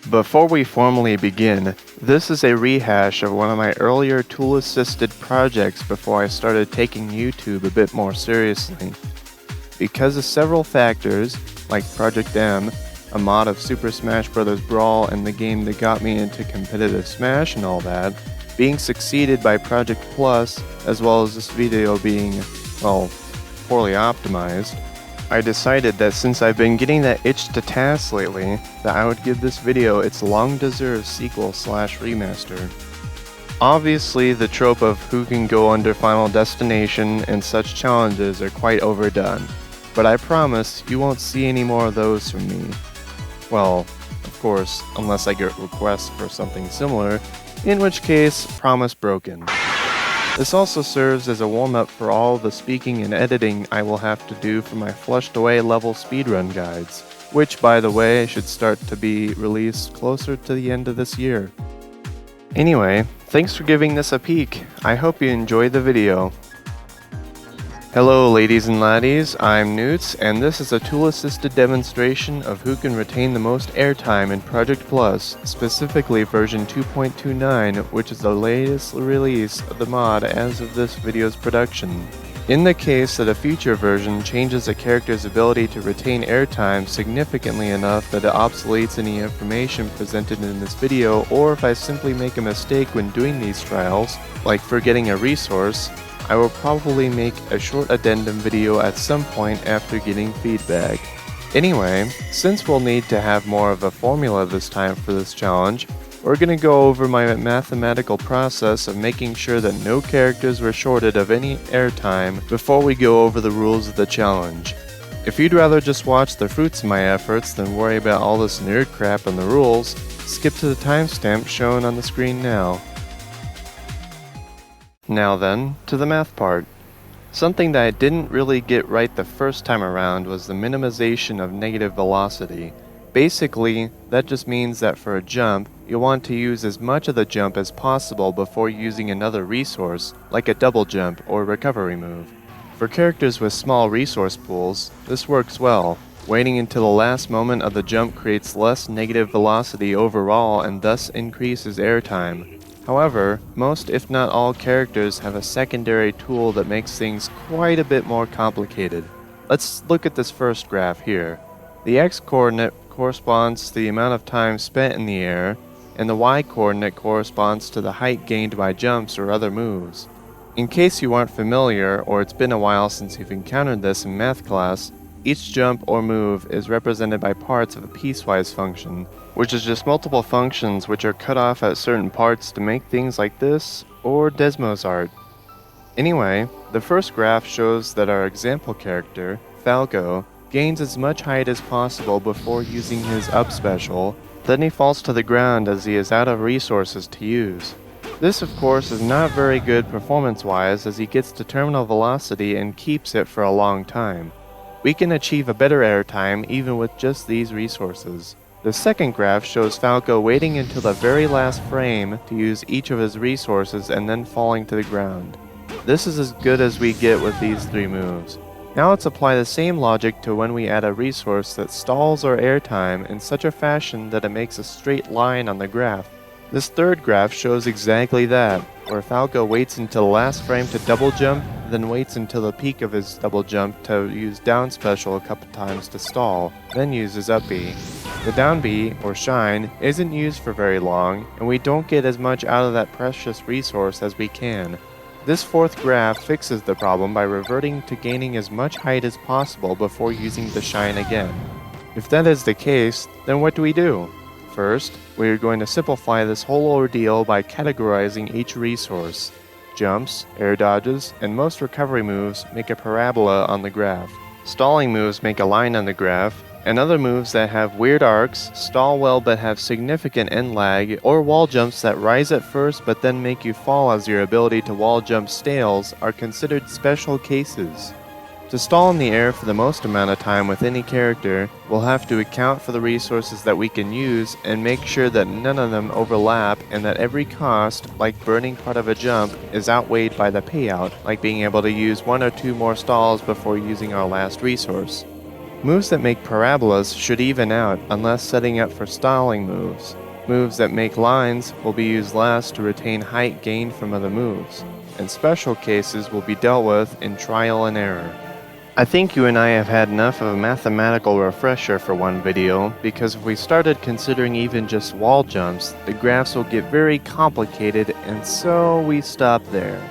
Before we formally begin, this is a rehash of one of my earlier tool-assisted projects before I started taking YouTube a bit more seriously. Because of several factors, like Project M, a mod of Super Smash Bros. Brawl and the game that got me into competitive Smash and all that, being succeeded by Project Plus, as well as this video being, well, poorly optimized, I decided that since I've been getting that itch to TAS lately, that I would give this video its long-deserved sequel/remaster. Obviously, the trope of who can go under Final Destination and such challenges are quite overdone, but I promise you won't see any more of those from me. Well, of course, unless I get requests for something similar, in which case, promise broken. This also serves as a warm-up for all the speaking and editing I will have to do for my flushed away level speedrun guides, which by the way should start to be released closer to the end of this year. Anyway, thanks for giving this a peek. I hope you enjoyed the video. Hello ladies and laddies, I'm Newts, and this is a tool-assisted demonstration of who can retain the most airtime in Project Plus, specifically version 2.29, which is the latest release of the mod as of this video's production. In the case that a future version changes a character's ability to retain airtime significantly enough that it obsoletes any information presented in this video, or if I simply make a mistake when doing these trials, like forgetting a resource, I will probably make a short addendum video at some point after getting feedback. Anyway, since we'll need to have more of a formula this time for this challenge, we're gonna go over my mathematical process of making sure that no characters were shorted of any airtime before we go over the rules of the challenge. If you'd rather just watch the fruits of my efforts than worry about all this nerd crap and the rules, skip to the timestamp shown on the screen now. Now then, to the math part. Something that I didn't really get right the first time around was the minimization of negative velocity. Basically, that just means that for a jump, you'll want to use as much of the jump as possible before using another resource, like a double jump or recovery move. For characters with small resource pools, this works well. Waiting until the last moment of the jump creates less negative velocity overall and thus increases airtime. However, most if not all characters have a secondary tool that makes things quite a bit more complicated. Let's look at this first graph here. The x-coordinate corresponds to the amount of time spent in the air, and the y-coordinate corresponds to the height gained by jumps or other moves. In case you aren't familiar, or it's been a while since you've encountered this in math class, each jump or move is represented by parts of a piecewise function, which is just multiple functions which are cut off at certain parts to make things like this, or Desmos art. Anyway, the first graph shows that our example character, Falco, gains as much height as possible before using his up special, then he falls to the ground as he is out of resources to use. This of course is not very good performance-wise as he gets to terminal velocity and keeps it for a long time. We can achieve a better airtime even with just these resources. The second graph shows Falco waiting until the very last frame to use each of his resources and then falling to the ground. This is as good as we get with these three moves. Now let's apply the same logic to when we add a resource that stalls our airtime in such a fashion that it makes a straight line on the graph. This third graph shows exactly that, where Falco waits until the last frame to double jump, then waits until the peak of his double jump to use down special a couple times to stall, then uses up B. The down B, or shine, isn't used for very long, and we don't get as much out of that precious resource as we can. This fourth graph fixes the problem by reverting to gaining as much height as possible before using the shine again. If that is the case, then what do? First, we are going to simplify this whole ordeal by categorizing each resource. Jumps, air dodges, and most recovery moves make a parabola on the graph. Stalling moves make a line on the graph, and other moves that have weird arcs, stall well but have significant end lag, or wall jumps that rise at first but then make you fall as your ability to wall jump stales are considered special cases. To stall in the air for the most amount of time with any character, we'll have to account for the resources that we can use and make sure that none of them overlap and that every cost, like burning part of a jump, is outweighed by the payout, like being able to use one or two more stalls before using our last resource. Moves that make parabolas should even out unless setting up for stalling moves. Moves that make lines will be used last to retain height gained from other moves, and special cases will be dealt with in trial and error. I think you and I have had enough of a mathematical refresher for one video, because if we started considering even just wall jumps, the graphs will get very complicated, and so we stop there.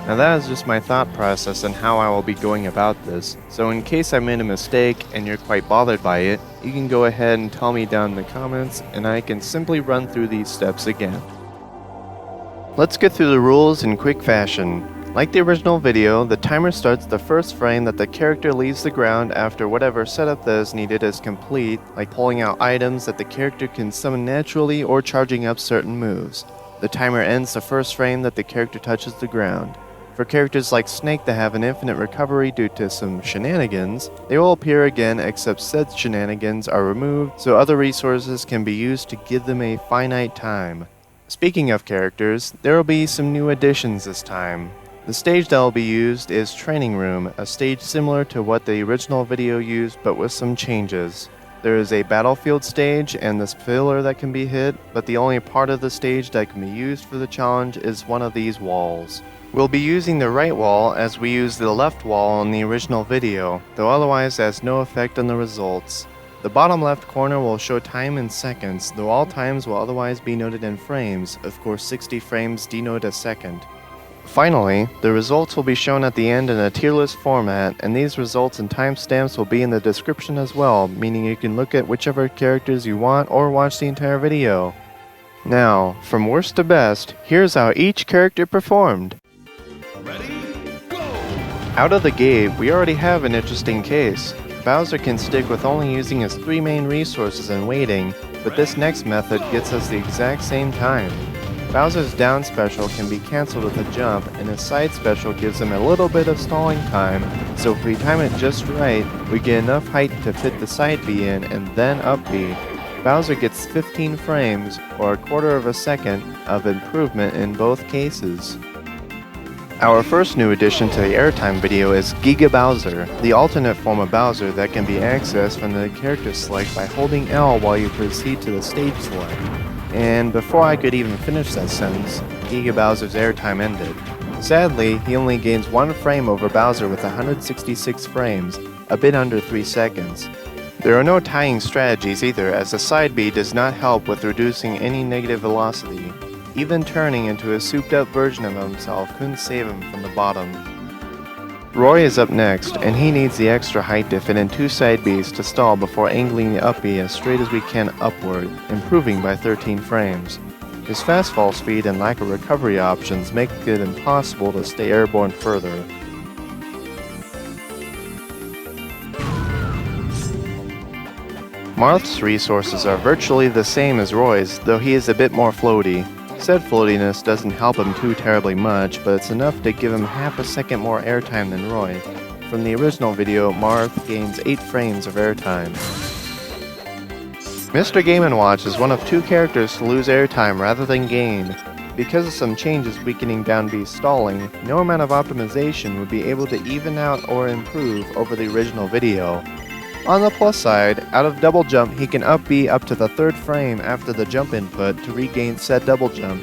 Now that is just my thought process on how I will be going about this, so in case I made a mistake and you're quite bothered by it, you can go ahead and tell me down in the comments and I can simply run through these steps again. Let's get through the rules in quick fashion. Like the original video, the timer starts the first frame that the character leaves the ground after whatever setup that is needed is complete, like pulling out items that the character can summon naturally or charging up certain moves. The timer ends the first frame that the character touches the ground. For characters like Snake that have an infinite recovery due to some shenanigans, they will appear again except said shenanigans are removed so other resources can be used to give them a finite time. Speaking of characters, there will be some new additions this time. The stage that will be used is Training Room, a stage similar to what the original video used but with some changes. There is a battlefield stage and this pillar that can be hit, but the only part of the stage that can be used for the challenge is one of these walls. We'll be using the right wall as we use the left wall in the original video, though otherwise has no effect on the results. The bottom left corner will show time in seconds, though all times will otherwise be noted in frames. Of course, 60 frames denote a second. Finally, the results will be shown at the end in a tier list format, and these results and timestamps will be in the description as well, meaning you can look at whichever characters you want or watch the entire video. Now, from worst to best, here's how each character performed. Ready, go! Out of the gate, we already have an interesting case. Bowser can stick with only using his 3 main resources and waiting, but this next method gets us the exact same time. Bowser's down special can be cancelled with a jump, and his side special gives him a little bit of stalling time, so if we time it just right, we get enough height to fit the side B in and then up B. Bowser gets 15 frames, or a quarter of a second, of improvement in both cases. Our first new addition to the airtime video is Giga Bowser, the alternate form of Bowser that can be accessed from the character select by holding L while you proceed to the stage select. And before I could even finish that sentence, Giga Bowser's airtime ended. Sadly, he only gains 1 frame over Bowser with 166 frames, a bit under 3 seconds. There are no tying strategies either, as the side B does not help with reducing any negative velocity. Even turning into a souped up version of himself couldn't save him from the bottom. Roy is up next, and he needs the extra height to fit in 2 side Bs to stall before angling the up B as straight as we can upward, improving by 13 frames. His fast fall speed and lack of recovery options make it impossible to stay airborne further. Marth's resources are virtually the same as Roy's, though he is a bit more floaty. Said floatiness doesn't help him too terribly much, but it's enough to give him half a second more airtime than Roy. From the original video, Marth gains 8 frames of airtime. Mr. Game & Watch is one of 2 characters to lose airtime rather than gain. Because of some changes weakening down B's stalling, no amount of optimization would be able to even out or improve over the original video. On the plus side, out of double jump he can up B up to the 3rd frame after the jump input to regain said double jump.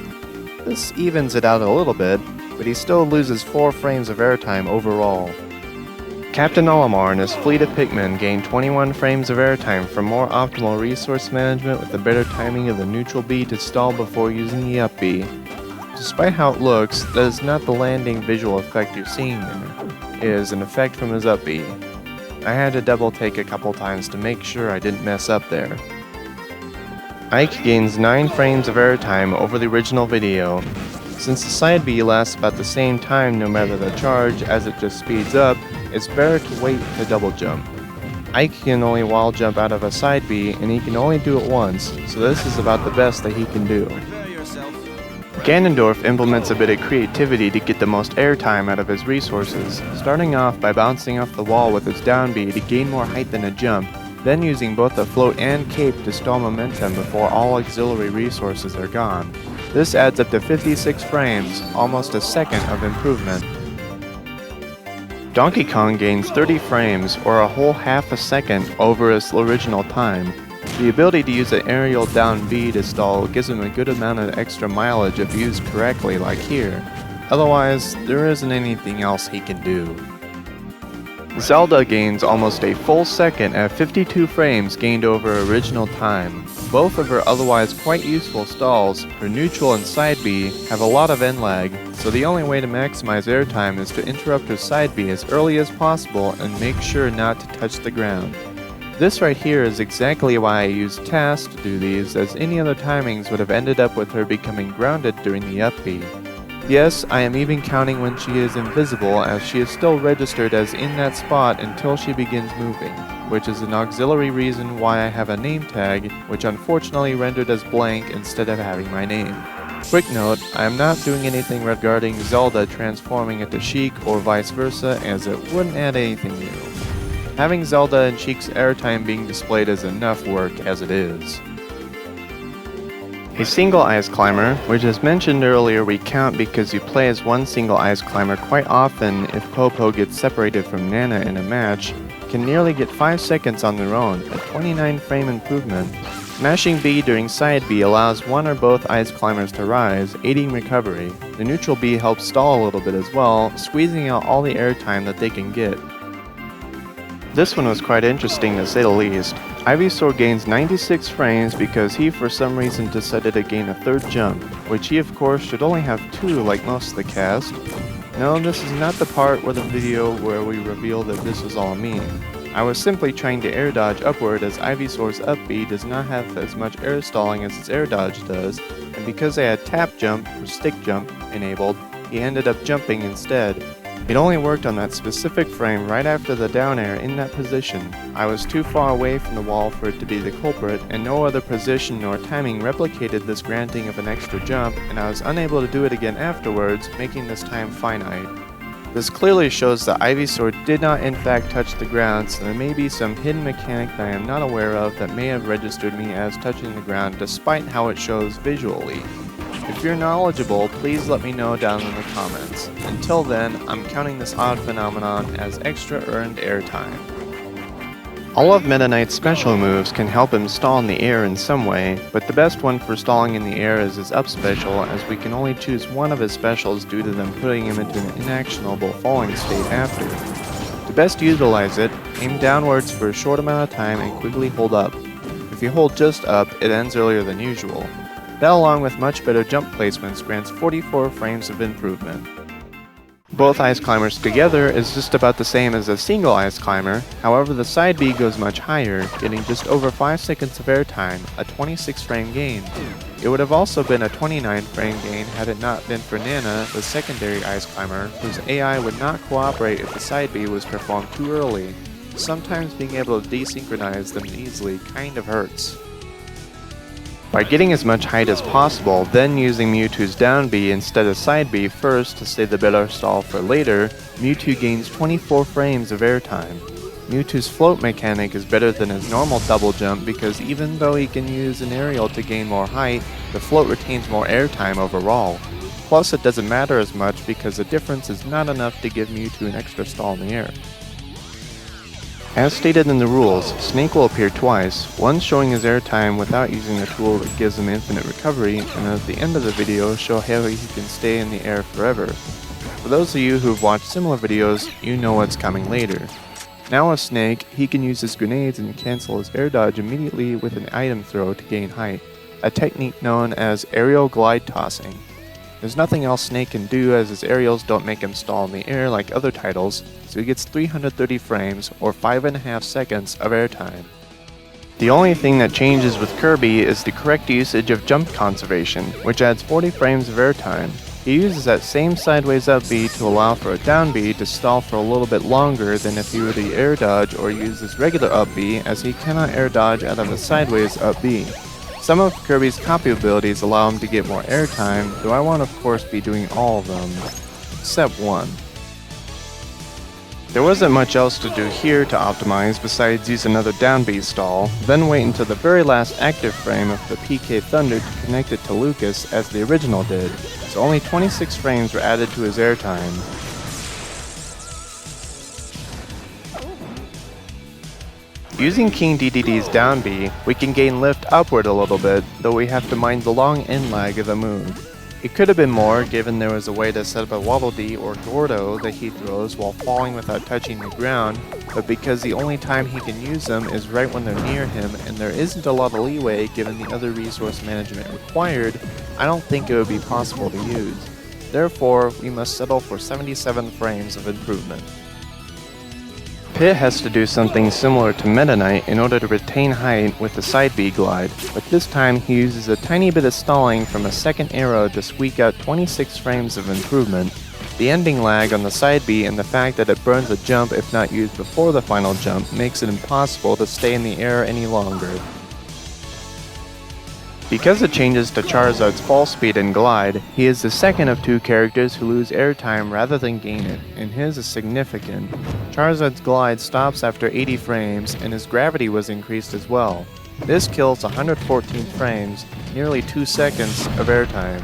This evens it out a little bit, but he still loses 4 frames of airtime overall. Captain Olimar and his fleet of Pikmin gain 21 frames of airtime for more optimal resource management with the better timing of the neutral B to stall before using the up B. Despite how it looks, that is not the landing visual effect you're seeing there. It is an effect from his up B. I had to double take a couple times to make sure I didn't mess up there. Ike gains 9 frames of airtime over the original video. Since the side B lasts about the same time no matter the charge as it just speeds up, it's better to wait to double jump. Ike can only wall jump out of a side B and he can only do it once, so this is about the best that he can do. Ganondorf implements a bit of creativity to get the most airtime out of his resources, starting off by bouncing off the wall with his down B to gain more height than a jump, then using both the float and cape to stall momentum before all auxiliary resources are gone. This adds up to 56 frames, almost a second of improvement. Donkey Kong gains 30 frames, or a whole half a second, over its original time. The ability to use an aerial down B to stall gives him a good amount of extra mileage if used correctly like here. Otherwise, there isn't anything else he can do. Zelda gains almost a full second at 52 frames gained over original time. Both of her otherwise quite useful stalls, her neutral and side B, have a lot of end lag, so the only way to maximize airtime is to interrupt her side B as early as possible and make sure not to touch the ground. This right here is exactly why I use TAS to do these, as any other timings would have ended up with her becoming grounded during the up B. Yes, I am even counting when she is invisible, as she is still registered as in that spot until she begins moving, which is an auxiliary reason why I have a name tag, which unfortunately rendered as blank instead of having my name. Quick note, I am not doing anything regarding Zelda transforming into Sheik or vice versa, as it wouldn't add anything new. Having Zelda and Sheik's airtime being displayed is enough work as it is. A single ice climber, which as mentioned earlier we count because you play as one single ice climber quite often if Popo gets separated from Nana in a match, can nearly get 5 seconds on their own, a 29 frame improvement. Mashing B during side B allows one or both ice climbers to rise, aiding recovery. The neutral B helps stall a little bit as well, squeezing out all the airtime that they can get. This one was quite interesting to say the least. Ivysaur gains 96 frames because he for some reason decided to gain a third jump, which he of course should only have 2 like most of the cast. No, this is not the part where the video where we reveal that this was all me. I was simply trying to air dodge upward, as Ivysaur's up B does not have as much air stalling as its air dodge does, and because I had tap jump or stick jump enabled, he ended up jumping instead. It only worked on that specific frame right after the down air in that position. I was too far away from the wall for it to be the culprit, and no other position nor timing replicated this granting of an extra jump, and I was unable to do it again afterwards, making this time finite. This clearly shows that Ivysaur did not in fact touch the ground, so there may be some hidden mechanic that I am not aware of that may have registered me as touching the ground despite how it shows visually. If you're knowledgeable, please let me know down in the comments. Until then, I'm counting this odd phenomenon as extra earned airtime. All of Meta Knight's special moves can help him stall in the air in some way, but the best one for stalling in the air is his up special, as we can only choose one of his specials due to them putting him into an inactionable falling state after. To best utilize it, aim downwards for a short amount of time and quickly hold up. If you hold just up, it ends earlier than usual. That along with much better jump placements grants 44 frames of improvement. Both ice climbers together is just about the same as a single ice climber, however the side B goes much higher, getting just over 5 seconds of airtime, a 26 frame gain. It would have also been a 29 frame gain had it not been for Nana, the secondary ice climber, whose AI would not cooperate if the side B was performed too early. Sometimes being able to desynchronize them easily kind of hurts. By getting as much height as possible, then using Mewtwo's down B instead of side B first to save the better stall for later, Mewtwo gains 24 frames of airtime. Mewtwo's float mechanic is better than his normal double jump because even though he can use an aerial to gain more height, the float retains more airtime overall. Plus it doesn't matter as much because the difference is not enough to give Mewtwo an extra stall in the air. As stated in the rules, Snake will appear twice, once showing his airtime without using the tool that gives him infinite recovery, and at the end of the video show how he can stay in the air forever. For those of you who have watched similar videos, you know what's coming later. Now with Snake, he can use his grenades and cancel his air dodge immediately with an item throw to gain height, a technique known as aerial glide tossing. There's nothing else Snake can do as his aerials don't make him stall in the air like other titles, so he gets 330 frames or 5.5 seconds of airtime. The only thing that changes with Kirby is the correct usage of jump conservation, which adds 40 frames of airtime. He uses that same sideways up B to allow for a down B to stall for a little bit longer than if he were to air dodge or use his regular up B, as he cannot air dodge out of a sideways up B. Some of Kirby's copy abilities allow him to get more airtime, though I won't of course be doing all of them, except one. There wasn't much else to do here to optimize besides use another down B stall, then wait until the very last active frame of the PK Thunder to connect it to Lucas as the original did, so only 26 frames were added to his airtime. Using King Dedede's down B, we can gain lift upward a little bit, though we have to mind the long end lag of the move. It could have been more, given there was a way to set up a Waddle Dee or Gordo that he throws while falling without touching the ground, but because the only time he can use them is right when they're near him and there isn't a lot of leeway given the other resource management required, I don't think it would be possible to use. Therefore, we must settle for 77 frames of improvement. Pit has to do something similar to Meta Knight in order to retain height with the side B glide, but this time he uses a tiny bit of stalling from a second arrow to squeak out 26 frames of improvement. The ending lag on the side B and the fact that it burns a jump if not used before the final jump makes it impossible to stay in the air any longer. Because it changes to Charizard's fall speed and glide, he is the second of two characters who lose airtime rather than gain it, and his is significant. Charizard's glide stops after 80 frames, and his gravity was increased as well. This kills 114 frames, nearly 2 seconds of airtime.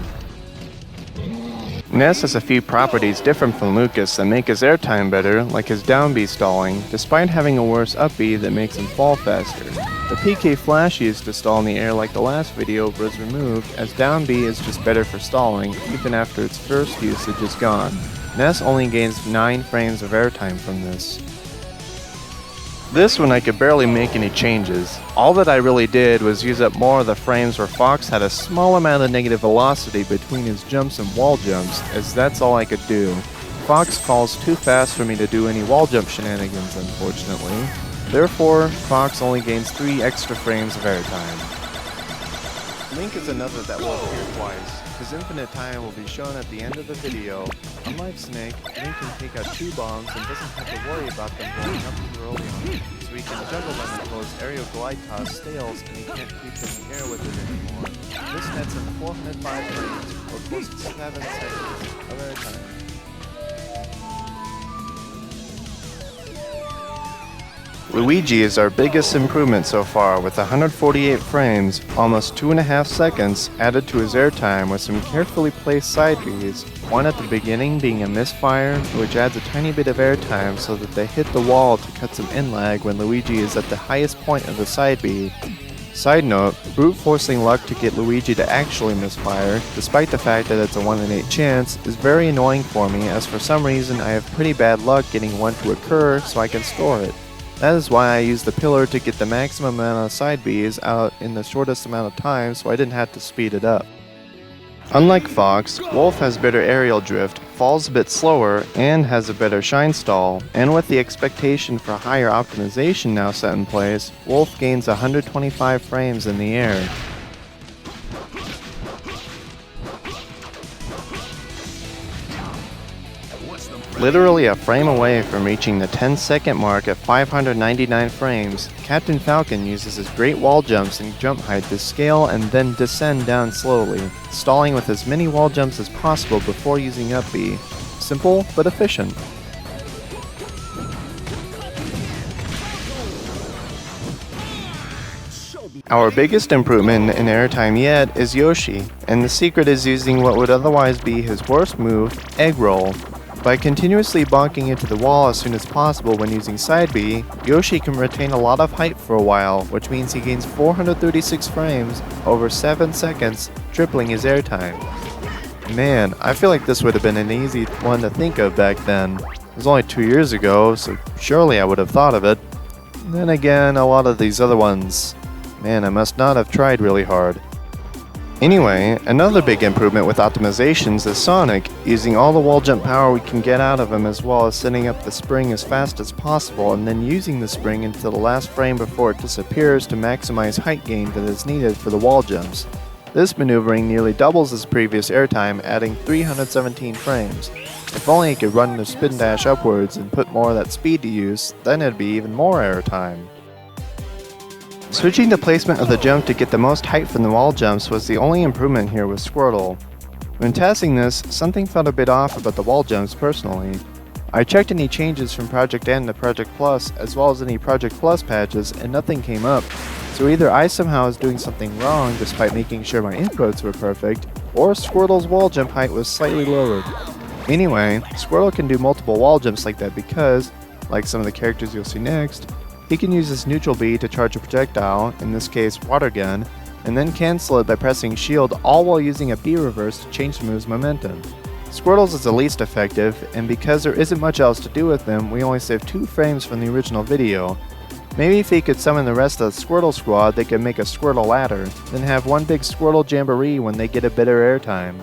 Ness has a few properties different from Lucas that make his airtime better, like his down B stalling, despite having a worse up B that makes him fall faster. The PK Flash used to stall in the air like the last video was removed, as down B is just better for stalling, even after its first usage is gone. Ness only gains 9 frames of airtime from this. This one I could barely make any changes. All that I really did was use up more of the frames where Fox had a small amount of negative velocity between his jumps and wall jumps, as that's all I could do. Fox falls too fast for me to do any wall jump shenanigans, unfortunately. Therefore, Fox only gains 3 extra frames of airtime. Link is another that will appear twice. His infinite time will be shown at the end of the video. Unlike Snake, Link can take out 2 bombs and doesn't have to worry about them blowing up too early on, so he can juggle them until his aerial glide toss stales and he can't keep in the air with it anymore. This nets him 405 frames, or close to 7 seconds of airtime. Luigi is our biggest improvement so far with 148 frames, almost 2.5 seconds added to his airtime with some carefully placed side Bs, one at the beginning being a misfire, which adds a tiny bit of airtime so that they hit the wall to cut some end lag when Luigi is at the highest point of the side B. Side note, brute forcing luck to get Luigi to actually misfire, despite the fact that it's a 1 in 8 chance, is very annoying for me as for some reason I have pretty bad luck getting one to occur so I can store it. That is why I used the pillar to get the maximum amount of side Bs out in the shortest amount of time so I didn't have to speed it up. Unlike Fox, Wolf has better aerial drift, falls a bit slower, and has a better shine stall, and with the expectation for higher optimization now set in place, Wolf gains 125 frames in the air. Literally a frame away from reaching the 10-second mark at 599 frames, Captain Falcon uses his great wall jumps and jump height to scale and then descend down slowly, stalling with as many wall jumps as possible before using up B. Simple, but efficient. Our biggest improvement in airtime yet is Yoshi, and the secret is using what would otherwise be his worst move, Egg Roll. By continuously bonking into the wall as soon as possible when using side B, Yoshi can retain a lot of height for a while, which means he gains 436 frames over 7 seconds, tripling his airtime. Man, I feel like this would have been an easy one to think of back then. It was only 2 years ago, so surely I would have thought of it. Then again, a lot of these other ones, man, I must not have tried really hard. Anyway, another big improvement with optimizations is Sonic, using all the wall jump power we can get out of him as well as setting up the spring as fast as possible and then using the spring until the last frame before it disappears to maximize height gain that is needed for the wall jumps. This maneuvering nearly doubles his previous airtime, adding 317 frames. If only he could run the spin dash upwards and put more of that speed to use, then it'd be even more airtime. Switching the placement of the jump to get the most height from the wall jumps was the only improvement here with Squirtle. When testing this, something felt a bit off about the wall jumps personally. I checked any changes from Project N to Project Plus as well as any Project Plus patches and nothing came up, so either I somehow was doing something wrong despite making sure my inputs were perfect, or Squirtle's wall jump height was slightly lowered. Anyway, Squirtle can do multiple wall jumps like that because, like some of the characters you'll see next, he can use his neutral B to charge a projectile, in this case water gun, and then cancel it by pressing shield, all while using a B reverse to change the move's momentum. Squirtle's is the least effective, and because there isn't much else to do with him, we only save 2 frames from the original video. Maybe if he could summon the rest of the Squirtle squad, they could make a Squirtle ladder, then have one big Squirtle jamboree when they get a bit of airtime.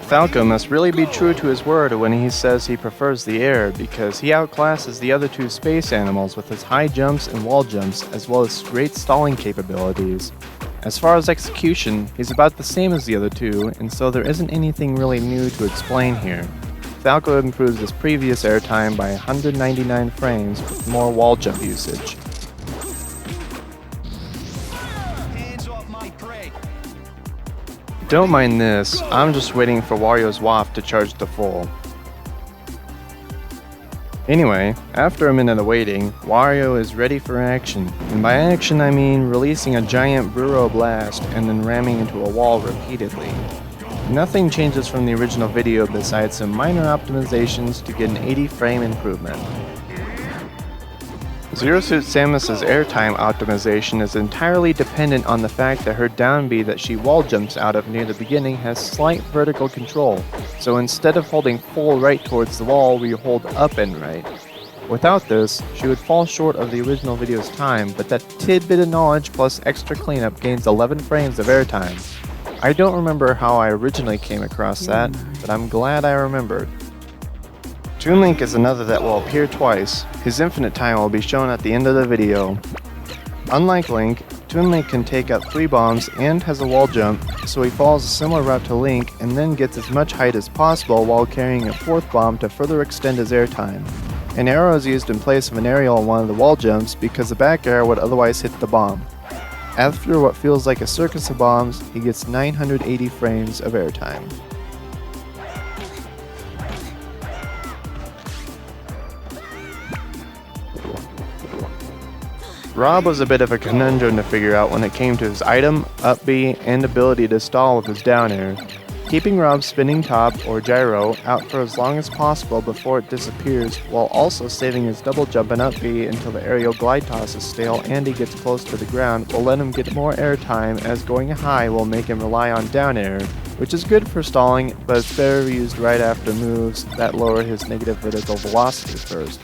Falco must really be true to his word when he says he prefers the air, because he outclasses the other 2 space animals with his high jumps and wall jumps, as well as great stalling capabilities. As far as execution, he's about the same as the other 2, and so there isn't anything really new to explain here. Falco improves his previous airtime by 199 frames with more wall jump usage. Don't mind this, I'm just waiting for Wario's waft to charge to full. Anyway, after a minute of waiting, Wario is ready for action, and by action I mean releasing a giant Burrow Blast and then ramming into a wall repeatedly. Nothing changes from the original video besides some minor optimizations to get an 80 frame improvement. Zero Suit Samus's airtime optimization is entirely dependent on the fact that her down B that she wall jumps out of near the beginning has slight vertical control, so instead of holding full right towards the wall, we hold up and right. Without this, she would fall short of the original video's time, but that tidbit of knowledge plus extra cleanup gains 11 frames of airtime. I don't remember how I originally came across that, but I'm glad I remembered. Toon Link is another that will appear twice. His infinite time will be shown at the end of the video. Unlike Link, Toon Link can take up 3 bombs and has a wall jump, so he follows a similar route to Link and then gets as much height as possible while carrying a 4th bomb to further extend his airtime. An arrow is used in place of an aerial on one of the wall jumps because the back arrow would otherwise hit the bomb. After what feels like a circus of bombs, he gets 980 frames of airtime. R.O.B was a bit of a conundrum to figure out when it came to his item, up B, and ability to stall with his down air. Keeping R.O.B's spinning top, or gyro, out for as long as possible before it disappears, while also saving his double jump and up B until the aerial glide toss is stale and he gets close to the ground, will let him get more airtime, as going high will make him rely on down air, which is good for stalling, but it's better used right after moves that lower his negative vertical velocity first.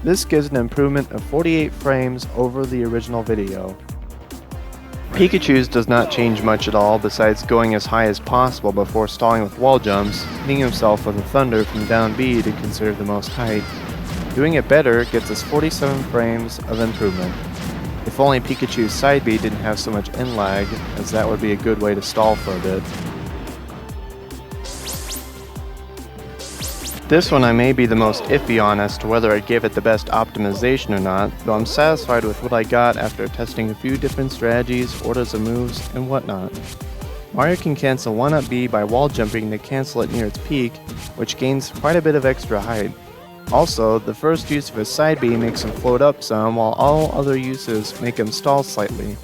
This gives an improvement of 48 frames over the original video. Pikachu's does not change much at all besides going as high as possible before stalling with wall jumps, hitting himself with a thunder from down B to conserve the most height. Doing it better gets us 47 frames of improvement. If only Pikachu's side B didn't have so much end lag, as that would be a good way to stall for a bit. This one I may be the most iffy on as to whether I gave it the best optimization or not, though I'm satisfied with what I got after testing a few different strategies, orders of moves, and whatnot. Mario can cancel one up B by wall jumping to cancel it near its peak, which gains quite a bit of extra height. Also, the first use of his side B makes him float up some, while all other uses make him stall slightly.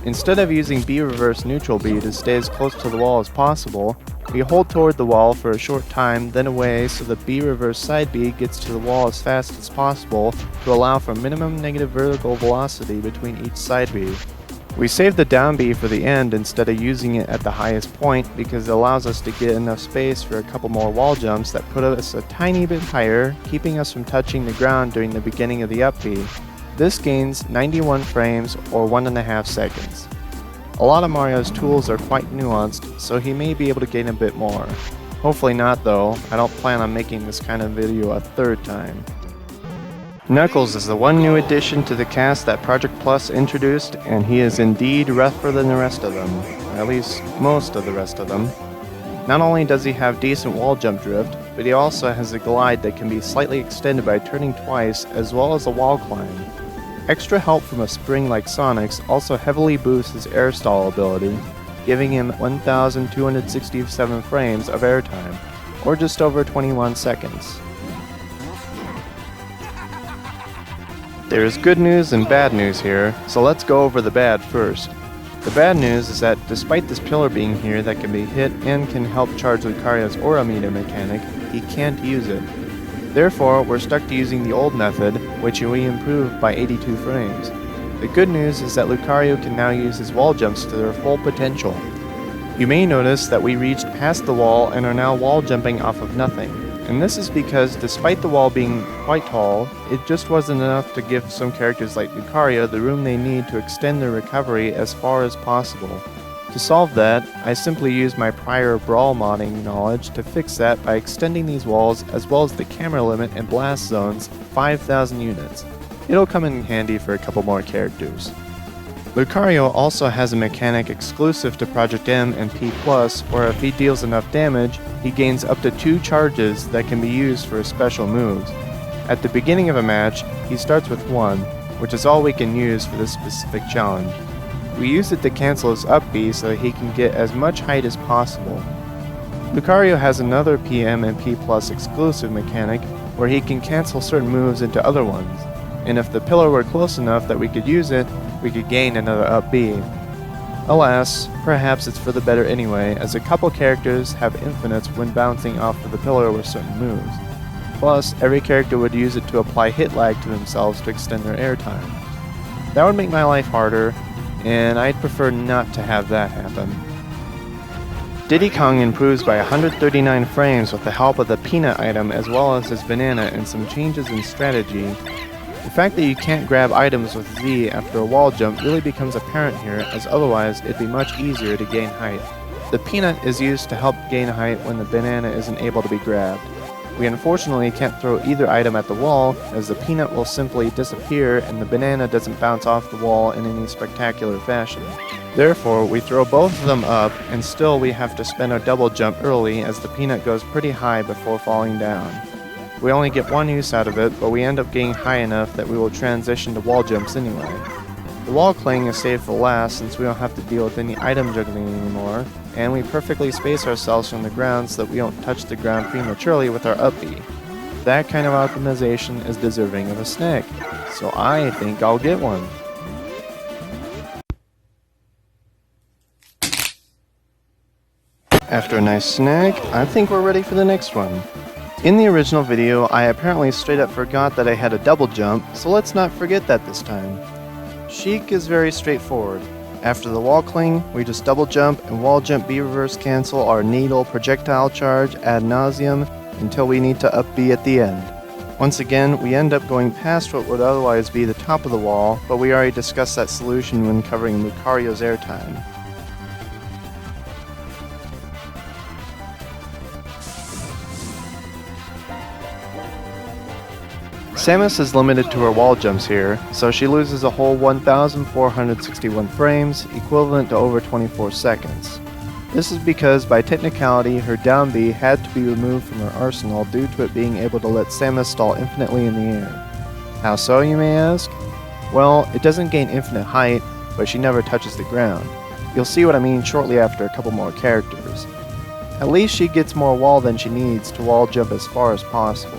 Instead of using B reverse neutral B to stay as close to the wall as possible, we hold toward the wall for a short time, then away, so the B reverse side B gets to the wall as fast as possible to allow for minimum negative vertical velocity between each side B. We save the down B for the end instead of using it at the highest point because it allows us to get enough space for a couple more wall jumps that put us a tiny bit higher, keeping us from touching the ground during the beginning of the up B. This gains 91 frames or 1.5 seconds. A lot of Mario's tools are quite nuanced, so he may be able to gain a bit more. Hopefully not though, I don't plan on making this kind of video a 3rd time. Knuckles is the one new addition to the cast that Project Plus introduced, and he is indeed rougher than the rest of them, at least most of the rest of them. Not only does he have decent wall jump drift, but he also has a glide that can be slightly extended by turning twice, as well as a wall climb. Extra help from a spring like Sonic's also heavily boosts his air stall ability, giving him 1,267 frames of airtime, or just over 21 seconds. There is good news and bad news here, so let's go over the bad first. The bad news is that despite this pillar being here that can be hit and can help charge Lucario's aura meter mechanic, he can't use it. Therefore, we're stuck to using the old method, which we improved by 82 frames. The good news is that Lucario can now use his wall jumps to their full potential. You may notice that we reached past the wall and are now wall jumping off of nothing. And this is because despite the wall being quite tall, it just wasn't enough to give some characters like Lucario the room they need to extend their recovery as far as possible. To solve that, I simply used my prior Brawl modding knowledge to fix that by extending these walls as well as the camera limit and blast zones 5,000 units. It'll come in handy for a couple more characters. Lucario also has a mechanic exclusive to Project M and P+, where if he deals enough damage, he gains up to 2 charges that can be used for his special moves. At the beginning of a match, he starts with 1, which is all we can use for this specific challenge. We use it to cancel his up B so that he can get as much height as possible. Lucario has another PM and P+ exclusive mechanic where he can cancel certain moves into other ones, and if the pillar were close enough that we could use it, we could gain another up B. Alas, perhaps it's for the better anyway, as a couple characters have infinites when bouncing off of the pillar with certain moves. Plus, every character would use it to apply hit lag to themselves to extend their airtime. That would make my life harder, and I'd prefer not to have that happen. Diddy Kong improves by 139 frames with the help of the peanut item as well as his banana and some changes in strategy. The fact that you can't grab items with Z after a wall jump really becomes apparent here, as otherwise it'd be much easier to gain height. The peanut is used to help gain height when the banana isn't able to be grabbed. We unfortunately can't throw either item at the wall, as the peanut will simply disappear and the banana doesn't bounce off the wall in any spectacular fashion. Therefore, we throw both of them up, and still we have to spend a double jump early as the peanut goes pretty high before falling down. We only get 1 use out of it, but we end up getting high enough that we will transition to wall jumps anyway. The wall cling is saved for last since we don't have to deal with any item juggling anymore, and we perfectly space ourselves from the ground so that we don't touch the ground prematurely with our up B. That kind of optimization is deserving of a snack, so I think I'll get one. After a nice snack, I think we're ready for the next one. In the original video, I apparently straight up forgot that I had a double jump, so let's not forget that this time. Sheik is very straightforward. After the wall cling, we just double jump and wall jump B reverse cancel our needle projectile charge ad nauseum until we need to up B at the end. Once again, we end up going past what would otherwise be the top of the wall, but we already discussed that solution when covering Lucario's airtime. Samus is limited to her wall jumps here, so she loses a whole 1,461 frames, equivalent to over 24 seconds. This is because, by technicality, her down B had to be removed from her arsenal due to it being able to let Samus stall infinitely in the air. How so, you may ask? Well, it doesn't gain infinite height, but she never touches the ground. You'll see what I mean shortly after a couple more characters. At least she gets more wall than she needs to wall jump as far as possible.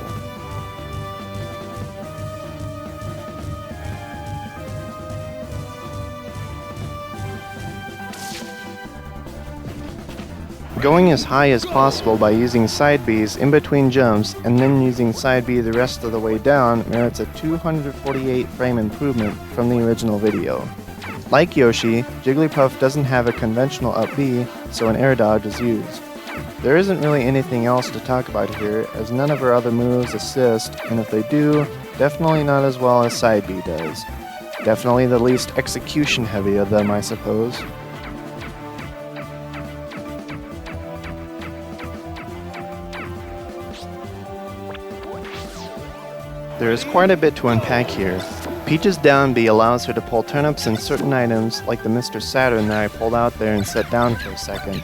Going as high as possible by using side Bs in between jumps and then using side B the rest of the way down merits a 248 frame improvement from the original video. Like Yoshi, Jigglypuff doesn't have a conventional up B, so an air dodge is used. There isn't really anything else to talk about here, as none of her other moves assist, and if they do, definitely not as well as side B does. Definitely the least execution heavy of them, I suppose. There is quite a bit to unpack here. Peach's down B allows her to pull turnips in certain items like the Mr. Saturn that I pulled out there and set down for a second.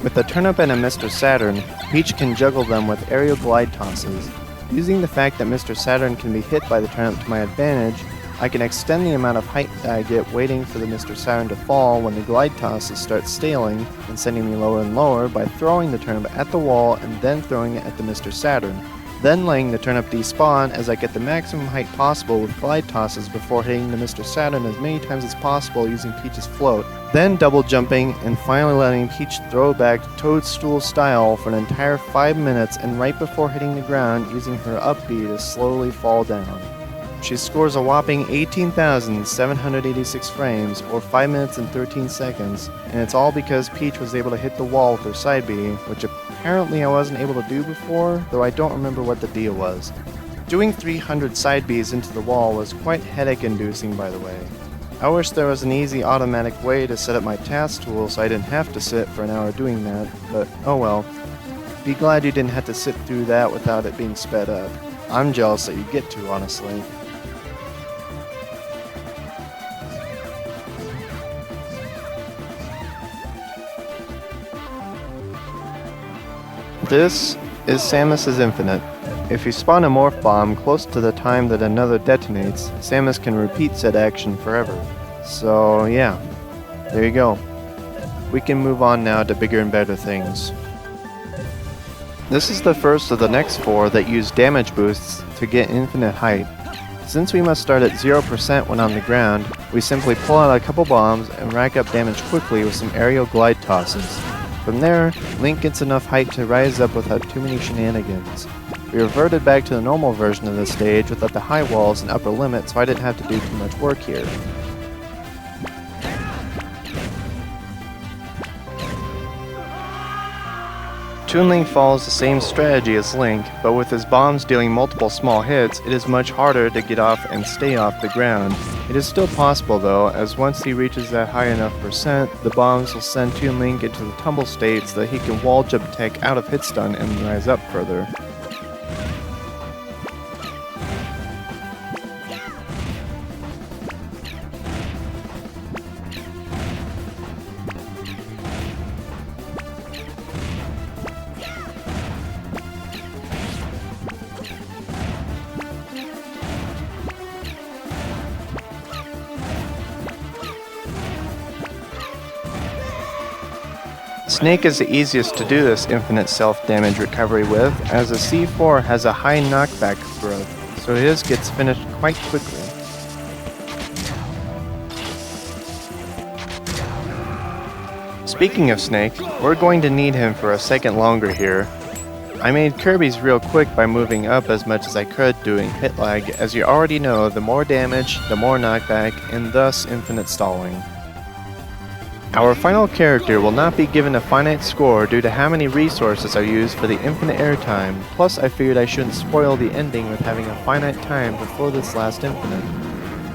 With a turnip and a Mr. Saturn, Peach can juggle them with aerial glide tosses. Using the fact that Mr. Saturn can be hit by the turnip to my advantage, I can extend the amount of height that I get waiting for the Mr. Saturn to fall when the glide tosses start staling and sending me lower and lower by throwing the turnip at the wall and then throwing it at the Mr. Saturn. then laying the turnip despawn as I get the maximum height possible with glide tosses before hitting the Mr. Saturn as many times as possible using Peach's float, then double jumping and finally letting Peach throw back Toadstool style for an entire 5 minutes and right before hitting the ground using her up B to slowly fall down. She scores a whopping 18,786 frames, or 5 minutes and 13 seconds, and it's all because Peach was able to hit the wall with her side B, which apparently I wasn't able to do before, though I don't remember what the deal was. Doing 300 side Bs into the wall was quite headache-inducing, by the way. I wish there was an easy automatic way to set up my TAS tool so I didn't have to sit for an hour doing that, but oh well. Be glad you didn't have to sit through that without it being sped up. I'm jealous that you get to, honestly. This is Samus Infinite. If you spawn a Morph Bomb close to the time that another detonates, Samus can repeat said action forever. So yeah, there you go. We can move on now to bigger and better things. This is the first of the next 4 that use damage boosts to get infinite height. Since we must start at 0% when on the ground, we simply pull out a couple bombs and rack up damage quickly with some aerial glide tosses. From there, Link gets enough height to rise up without too many shenanigans. We reverted back to the normal version of the stage without the high walls and upper limit, so I didn't have to do too much work here. Toon Link follows the same strategy as Link, but with his bombs dealing multiple small hits, it is much harder to get off and stay off the ground. It is still possible though, as once he reaches that high enough percent, the bombs will send Toon Link into the tumble state so that he can wall jump attack out of hit stun and rise up further. Snake is the easiest to do this infinite self-damage recovery with, as a C4 has a high knockback growth, so his gets finished quite quickly. Speaking of Snake, we're going to need him for a second longer here. I made Kirby's real quick by moving up as much as I could doing hit lag, as you already know the more damage, the more knockback, and thus infinite stalling. Our final character will not be given a finite score due to how many resources are used for the infinite airtime, plus I figured I shouldn't spoil the ending with having a finite time before this last infinite.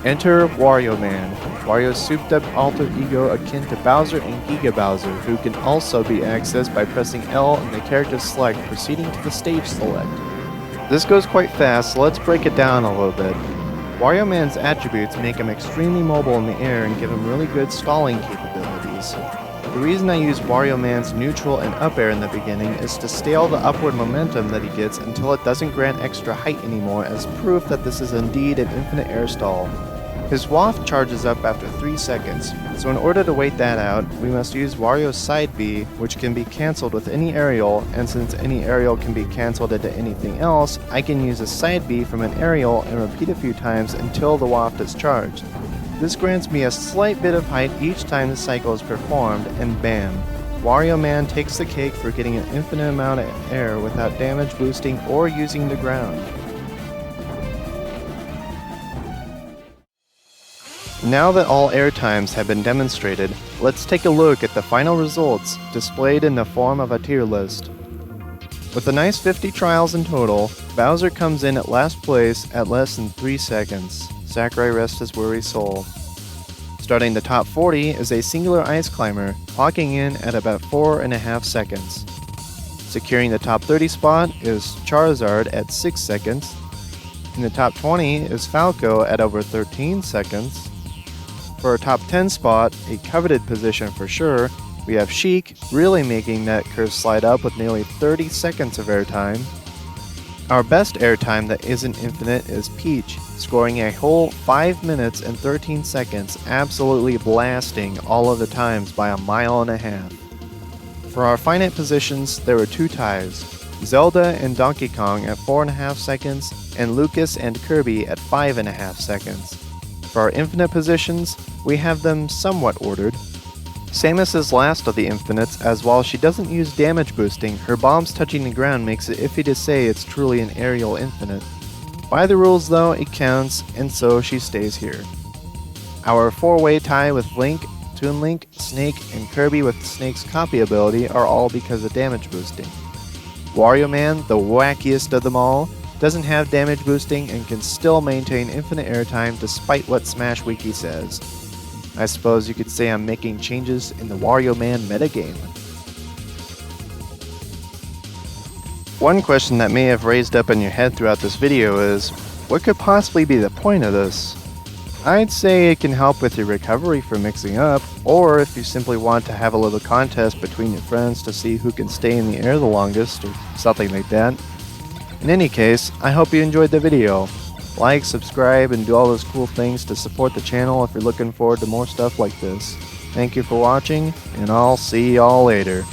Enter Wario-Man, Wario's souped-up alter ego akin to Bowser and Giga Bowser, who can also be accessed by pressing L and the character select proceeding to the stage select. This goes quite fast, so let's break it down a little bit. Wario-Man's attributes make him extremely mobile in the air and give him really good stalling capabilities. The reason I use Wario-Man's neutral and up air in the beginning is to stale the upward momentum that he gets until it doesn't grant extra height anymore as proof that this is indeed an infinite air stall. His waft charges up after 3 seconds, so in order to wait that out, we must use Wario's side B, which can be cancelled with any aerial, and since any aerial can be cancelled into anything else, I can use a side B from an aerial and repeat a few times until the waft is charged. This grants me a slight bit of height each time the cycle is performed, and bam! Wario-Man takes the cake for getting an infinite amount of air without damage boosting or using the ground. Now that all air times have been demonstrated, let's take a look at the final results displayed in the form of a tier list. With a nice 50 trials in total, Bowser comes in at last place at less than 3 seconds. Sakurai rest his weary soul. Starting the top 40 is a singular ice climber, clocking in at about 4.5 seconds. Securing the top 30 spot is Charizard at 6 seconds. In the top 20 is Falco at over 13 seconds. For our top 10 spot, a coveted position for sure, we have Sheik really making that curve slide up with nearly 30 seconds of airtime. Our best airtime that isn't infinite is Peach, scoring a whole 5 minutes and 13 seconds, absolutely blasting all of the times by 1.5 miles. For our finite positions, there were 2 ties. Zelda and Donkey Kong at 4.5 seconds, and Lucas and Kirby at 5.5 seconds. For our infinite positions, we have them somewhat ordered. Samus is last of the infinites, as while she doesn't use damage boosting, her bombs touching the ground makes it iffy to say it's truly an aerial infinite. By the rules though, it counts, and so she stays here. Our 4-way tie with Link, Toon Link, Snake, and Kirby with Snake's copy ability are all because of damage boosting. Wario-Man, the wackiest of them all, doesn't have damage boosting and can still maintain infinite airtime despite what Smash Wiki says. I suppose you could say I'm making changes in the Wario-Man metagame. One question that may have raised up in your head throughout this video is, what could possibly be the point of this? I'd say it can help with your recovery from mixing up, or if you simply want to have a little contest between your friends to see who can stay in the air the longest, or something like that. In any case, I hope you enjoyed the video. Like, subscribe, and do all those cool things to support the channel if you're looking forward to more stuff like this. Thank you for watching, and I'll see y'all later.